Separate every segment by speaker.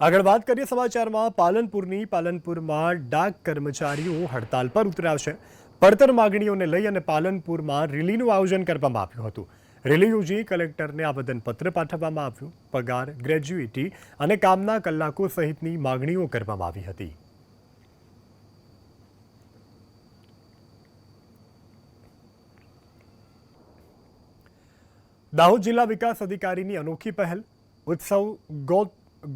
Speaker 1: આગળ વાત કરીએ સમાચારમાં પાલનપુરમાં ડાક કર્મચારીઓ હડતાલ પર ઉતર્યા છે। પડતર માગણીઓને લઈ અને પાલનપુરમાં રેલીનું આયોજન કરવામાં આવ્યું હતું। રેલી યોજી કલેક્ટરને આવેદનપત્ર પાઠવવામાં આવ્યું। પગાર, ગ્રેજ્યુઇટી અને કામના કલાકો સહિતની માગણીઓ કરવામાં આવી હતી। દાહોદ જિલ્લા વિકાસ અધિકારીની અનોખી પહેલ। ઉત્સવ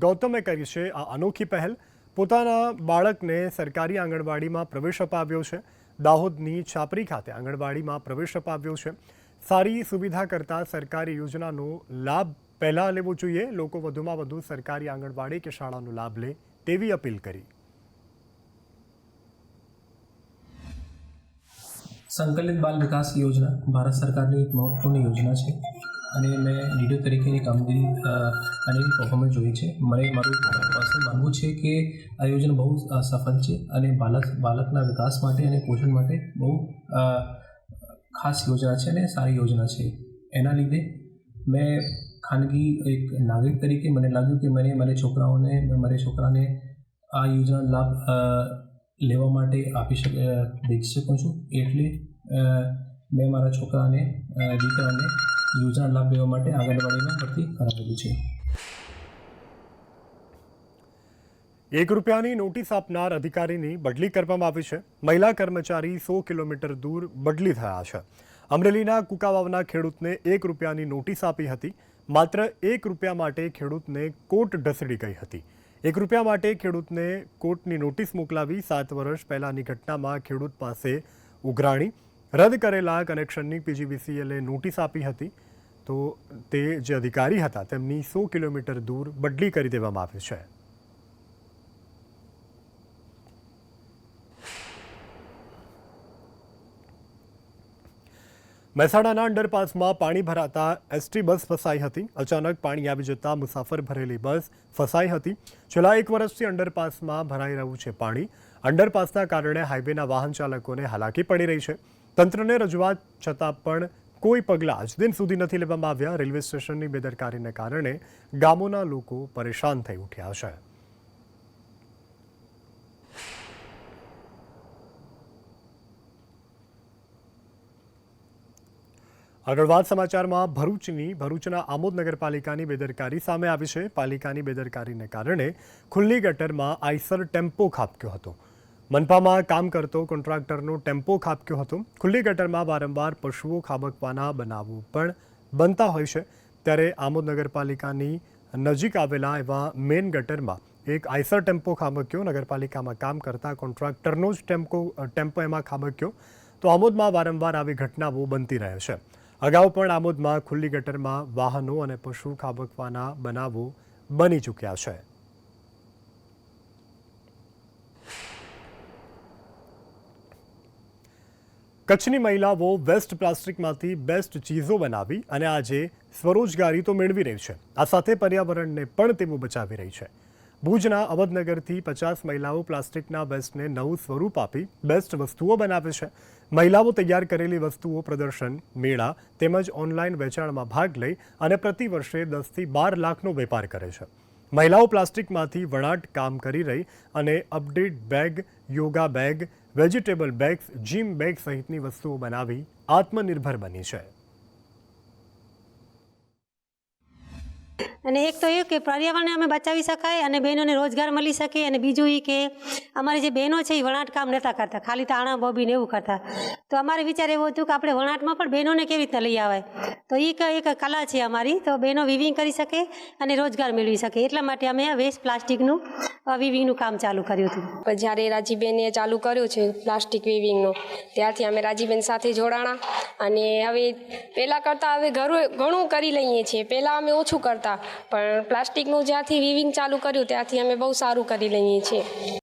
Speaker 1: ગૌતમે કરી છે આ અનોખી પહેલ। પોતાના બાળકને સરકારી આંગણવાડીમાં પ્રવેશ અપાવ્યો છે। દાહોદની છાપરી ખાતે આંગણવાડીમાં પ્રવેશ અપાવ્યો છે। સારી સુવિધા કરતાં સરકારી યોજનાનો લાભ પહેલા લેવો જોઈએ। લોકો વધુમાં વધુ સરકારી આંગણવાડી કે શાળાનો લાભ લે તેવી અપીલ કરી।
Speaker 2: સંકલિત બાલ વિકાસ યોजना ભારત સરકારની એક મહત્વપૂર્ણ યોजना છે અને મેં ડીડીઓ તરીકેની કામગીરી અને પરફોર્મન્સ જોઈ છે। મને મારું પર્સનલ માનવું છે કે આ યોજના બહુ સફળ છે અને બાળકના વિકાસ માટે અને પોષણ માટે બહુ ખાસ યોજના છે અને સારી યોજના છે। એના લીધે મેં ખાનગી એક નાગરિક તરીકે મને લાગ્યું કે મને મારા છોકરાને આ યોજનાનો લાભ લેવા માટે દઈ શકું છું। એટલે મેં મારા દીકરાને યોજના લાભ લેવા માટે આંગણવાડીમાં ભરતી કરાવેલું છે।
Speaker 1: ₹1ની નોટિસ આપનાર અધિકારીની બદલી કરવામાં આવી છે। મહિલા કર્મચારી 100 કિલોમીટર દૂર બદલી થયા છે। અમરેલીના કુકાવાવના ખેડૂતને ₹1ની નોટિસ આપી હતી। માત્ર ₹1 માટે ખેડૂતને કોર્ટ ઢસડી ગઈ હતી। ₹1 માટે ખેડૂતને કોર્ટની નોટિસ મોકલાવી। 7 વર્ષ પહેલાની ઘટનામાં ખેડૂત પાસે ઉઘરાણી રદ કરેલા કનેક્શનની પીજીવીસીએલે નોટિસ આપી હતી। તો તે જે અધિકારી હતા તેમની 100 કિલોમીટર દૂર બદલી કરી દેવામાં આવી છે। મહેસાણાના અંડરપાસમાં પાણી ભરાતા એસટી બસ ફસાઈ હતી। અચાનક પાણી આવી જતા મુસાફર ભરેલી બસ ફસાઈ હતી। છેલ્લા 1 વર્ષથી અંડરપાસમાં ભરાઈ રહ્યું છે પાણી। અંડરપાસના કારણે હાઈવેના વાહન ચાલકોને હાલાકી પડી રહી છે। તંત્રને રજૂઆત છતાં પણ કોઈ પગલાં આજ દિન સુધી નથી લેવામાં આવ્યા। રેલવે સ્ટેશનની બેદરકારીને કારણે ગામોના લોકો પરેશાન થઈ ઉઠ્યા છે। આગળ વાત સમાચારમાં ભરૂચના આમોદ નગરપાલિકાની બેદરકારી સામે આવી છે। પાલિકાની બેદરકારીને કારણે ખુલ્લી ગટરમાં આઈસર ટેમ્પો ખાબક્યો હતો। મનપામાં કામ કરતો કોન્ટ્રાક્ટરનો ટેમ્પો ખાબક્યો હતો। ખુલ્લી ગટરમાં વારંવાર પશુઓ ખાબકવાના બનાવો પણ બનતા હોય છે। ત્યારે આમોદ નગરપાલિકાની નજીક આવેલા એવા મેઇન ગટરમાં એક આઈસર ટેમ્પો ખાબક્યો। નગરપાલિકામાં કામ કરતા કોન્ટ્રાક્ટરનો જ ટેમ્પો એમાં ખાબક્યો। તો આમોદમાં વારંવાર આવી ઘટનાઓ બનતી રહે છે। અગાઉ પણ આમોદમાં ખુલ્લી ગટરમાં વાહનો અને પશુ ખાબકવાના બનાવો બની ચૂક્યા છે। કચ્છની મહિલાઓ વેસ્ટ પ્લાસ્ટિકમાંથી બેસ્ટ ચીજો બનાવી અને આજે સ્વરોજગારી તો મેળવી રહી છે। આ સાથે પર્યાવરણને પણ તેઓ બચાવી રહી છે। ભુજના અવધનગરથી 50 મહિલાઓ પ્લાસ્ટિકના વેસ્ટને નવું સ્વરૂપ આપી બેસ્ટ વસ્તુઓ બનાવે છે। મહિલાઓ તૈયાર કરેલી વસ્તુઓ પ્રદર્શન, મેળા તેમજ ઓનલાઈન વેચાણમાં ભાગ લઈ અને પ્રતિ વર્ષે 10થી 12 લાખનો વેપાર કરે છે। મહિલાઓ પ્લાસ્ટિકમાંથી વણાટ કામ કરી રહી અને update bag, yoga bag, vegetable bags, gym bag સહિતની વસ્તુઓ બનાવી આત્મનિર્ભર બની છે।
Speaker 3: અને એક તો એ કે પર્યાવરણને અમે બચાવી શકાય અને બહેનોને રોજગાર મળી શકે। અને બીજું એ કે અમારી જે બહેનો છે એ વણાટ કામ નહોતા કરતા, ખાલી તાણા બોબીને એવું કરતા। તો અમારે વિચાર એવો હતું કે આપણે વણાટમાં પણ બહેનોને કેવી રીતના લઈ આવે। તો એ એક કલા છે અમારી, તો બહેનો વિવિંગ કરી શકે અને રોજગાર મેળવી શકે। એટલા માટે અમે વેસ્ટ પ્લાસ્ટિકનું વિવિંગનું કામ ચાલુ કર્યું હતું।
Speaker 4: જ્યારે રાજીબેને ચાલુ કર્યું છે પ્લાસ્ટિક વિવિંગનું, ત્યારથી અમે રાજીબેન સાથે જોડાણા અને હવે પહેલાં કરતાં હવે ઘણું કરી લઈએ છીએ। પહેલાં અમે ઓછું કરતા, પણ પ્લાસ્ટિકનું જ્યાંથી વિવિંગ ચાલુ કર્યું ત્યાંથી અમે બહુ સારું કરી લઈએ છીએ।